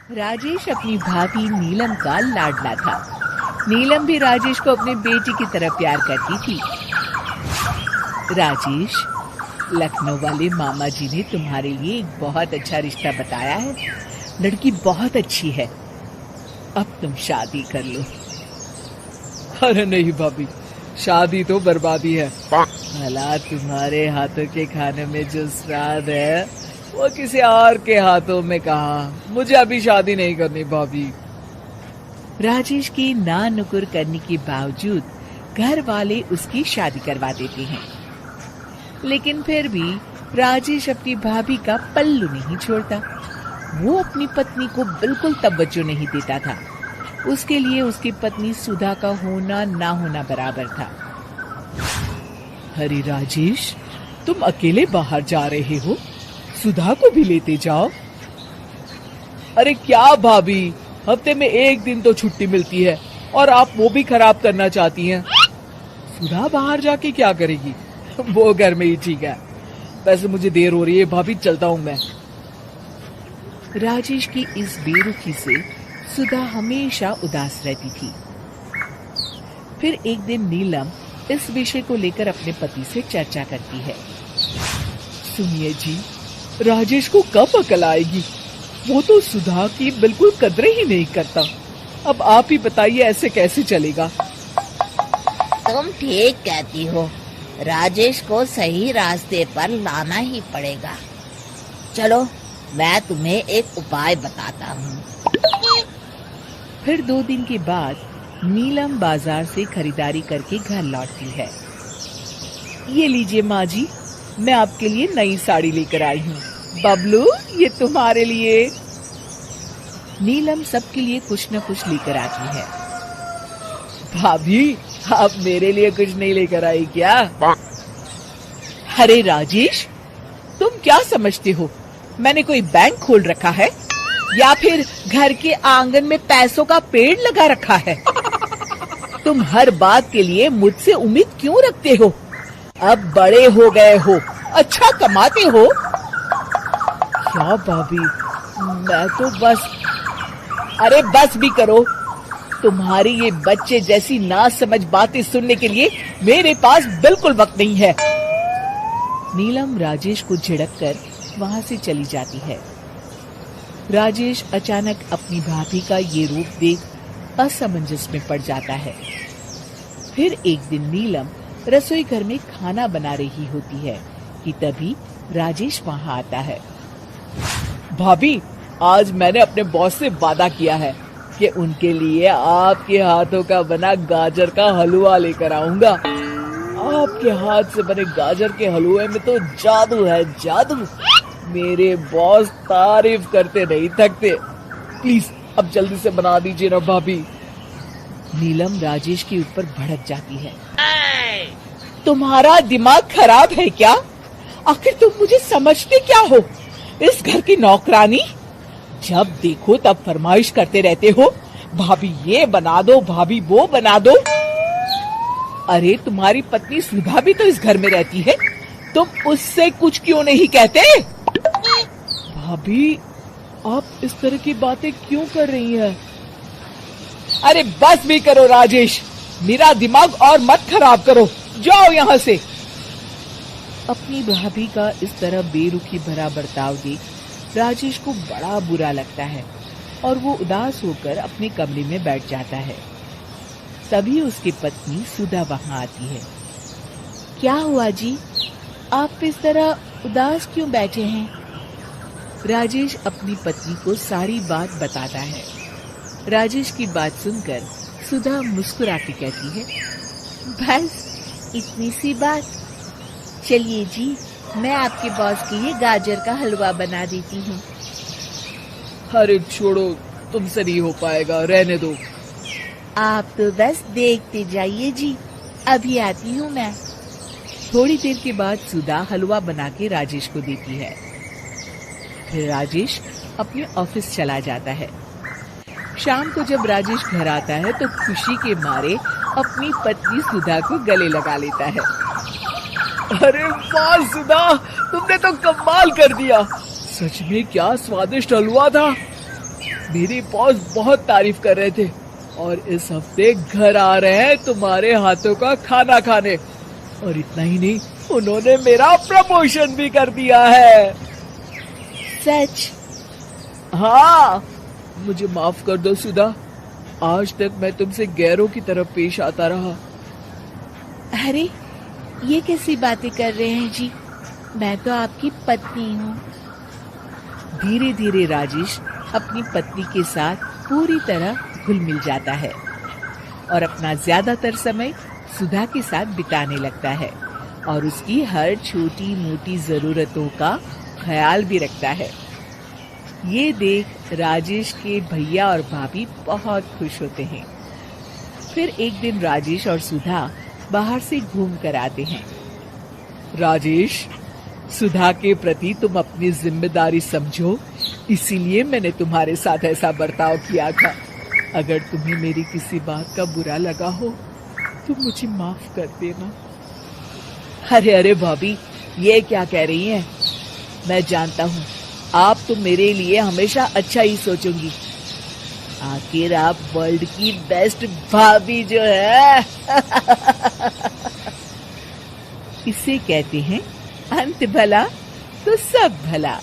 राजेश अपनी भाभी नीलम का लाडला था। नीलम भी राजेश को अपने बेटी की तरह प्यार करती थी। राजेश, लखनऊ वाले मामा जी ने तुम्हारे लिए एक बहुत अच्छा रिश्ता बताया है। लड़की बहुत अच्छी है, अब तुम शादी कर लो। अरे नहीं भाभी, शादी तो बर्बादी है। भला तुम्हारे हाथों के खाने में जो स्वाद है वो किसी और के हाथों में कहा। मुझे अभी शादी नहीं करनी भाभी। राजेश की ना नुकुर करने के बावजूद घर वाले उसकी शादी करवा देते हैं, लेकिन फिर भी राजेश अपनी भाभी का पल्लू नहीं छोड़ता। वो अपनी पत्नी को बिल्कुल तवज्जो नहीं देता था। उसके लिए उसकी पत्नी सुधा का होना ना होना बराबर था। अरे राजेश, तुम अकेले बाहर जा रहे हो, सुधा को भी लेते जाओ। अरे क्या भाभी, हफ्ते में एक दिन तो छुट्टी मिलती है और आप वो भी खराब करना चाहती हैं। सुधा बाहर जाके क्या करेगी, वो घर में ही ठीक है। वैसे मुझे देर हो रही है भाभी, चलता हूँ मैं। राजेश की इस बेरुखी से सुधा हमेशा उदास रहती थी। फिर एक दिन नीलम इस विषय को लेकर अपने पति से चर्चा करती है। सुनिए जी, राजेश को कब अकल आएगी? वो तो सुधा की बिल्कुल कदर ही नहीं करता। अब आप ही बताइए, ऐसे कैसे चलेगा? तुम ठीक कहती हो, राजेश को सही रास्ते पर लाना ही पड़ेगा। चलो मैं तुम्हें एक उपाय बताता हूँ। फिर 2 दिन के बाद नीलम बाजार से खरीदारी करके घर लौटती है। ये लीजिए माँ जी, मैं आपके लिए नई साड़ी लेकर आई हूँ। बबलू, ये तुम्हारे लिए। नीलम सबके लिए कुछ न कुछ लेकर आती है। भाभी, आप मेरे लिए कुछ नहीं लेकर आई क्या? अरे राजेश, तुम क्या समझते हो, मैंने कोई बैंक खोल रखा है या फिर घर के आंगन में पैसों का पेड़ लगा रखा है? तुम हर बात के लिए मुझसे उम्मीद क्यों रखते हो? अब बड़े हो गए हो, अच्छा कमाते हो। क्या भाभी, मैं तो बस। अरे बस भी करो, तुम्हारी ये बच्चे जैसी नासमझ बातें सुनने के लिए मेरे पास बिल्कुल वक्त नहीं है। नीलम राजेश को झिड़क कर वहाँ से चली जाती है। राजेश अचानक अपनी भाभी का ये रूप देख असमंजस में पड़ जाता है। फिर एक दिन नीलम रसोई घर में खाना बना रही होती है कि तभी राजेश वहाँ आता है। भाभी, आज मैंने अपने बॉस से वादा किया है कि उनके लिए आपके हाथों का बना गाजर का हलवा लेकर आऊंगा। आपके हाथ से बने गाजर के हलवे में तो जादू है, जादू। मेरे बॉस तारीफ करते नहीं थकते। प्लीज अब जल्दी से बना दीजिए ना भाभी। नीलम राजेश के ऊपर भड़क जाती है। तुम्हारा दिमाग खराब है क्या? आखिर तुम मुझे समझते क्या हो? इस घर की नौकरानी? जब देखो तब फरमाइश करते रहते हो, भाभी ये बना दो, भाभी वो बना दो। अरे तुम्हारी पत्नी सुधा भी तो इस घर में रहती है, तुम उससे कुछ क्यों नहीं कहते? भाभी, आप इस तरह की बातें क्यों कर रही हैं? अरे बस भी करो राजेश, मेरा दिमाग और मत खराब करो, जाओ यहाँ से। अपनी भाभी का इस तरह बेरुखी भरा बर्ताव देख राजेश को बड़ा बुरा लगता है और वो उदास होकर अपने कमरे में बैठ जाता है। तभी उसकी पत्नी सुधा वहाँ आती है। क्या हुआ जी, आप इस तरह उदास क्यों बैठे हैं? राजेश अपनी पत्नी को सारी बात बताता है। राजेश की बात सुनकर सुधा मुस्कुरा के कहती है, बस इतनी सी बात, चलिए जी मैं आपके बॉस के लिए गाजर का हलवा बना देती हूँ। अरे छोड़ो, तुमसे नहीं हो पाएगा, रहने दो। आप तो बस देखते जाइए जी, अभी आती हूँ मैं। थोड़ी देर के बाद सुधा हलवा बना के राजेश को देती है। फिर राजेश अपने ऑफिस चला जाता है। शाम को जब राजेश घर आता है तो खुशी के मारे अपनी पत्नी सुधा को गले लगा लेता है। अरे वाह सुधा, तुमने तो कमाल कर दिया। सच में क्या स्वादिष्ट हलवा था। मेरी बॉस बहुत तारीफ कर रहे थे और इस हफ्ते घर आ रहे हैं तुम्हारे हाथों का खाना खाने। और इतना ही नहीं, उन्होंने मेरा प्रमोशन भी कर दिया है। सच? हाँ, मुझे माफ कर दो सुधा, आज तक मैं तुमसे गैरों की तरफ पेश आता रहा। अरे ये कैसी बातें कर रहे हैं जी, मैं तो आपकी पत्नी हूँ। धीरे धीरे राजेश अपनी पत्नी के साथ पूरी तरह घुल मिल जाता है और अपना ज्यादातर समय सुधा के साथ बिताने लगता है और उसकी हर छोटी मोटी जरूरतों का ख्याल भी रखता है। ये देख राजेश के भैया और भाभी बहुत खुश होते हैं। फिर एक दिन राजेश और सुधा बाहर से घूम कर आते हैं। राजेश, सुधा के प्रति तुम अपनी जिम्मेदारी समझो, इसीलिए मैंने तुम्हारे साथ ऐसा बर्ताव किया था। अगर तुम्हें मेरी किसी बात का बुरा लगा हो तो मुझे माफ कर देना। अरे अरे भाभी, ये क्या कह रही हैं? मैं जानता हूँ आप तो मेरे लिए हमेशा अच्छा ही सोचोगी। आखिर आप वर्ल्ड की बेस्ट भाभी जो है। इसे कहते हैं अंत भला तो सब भला।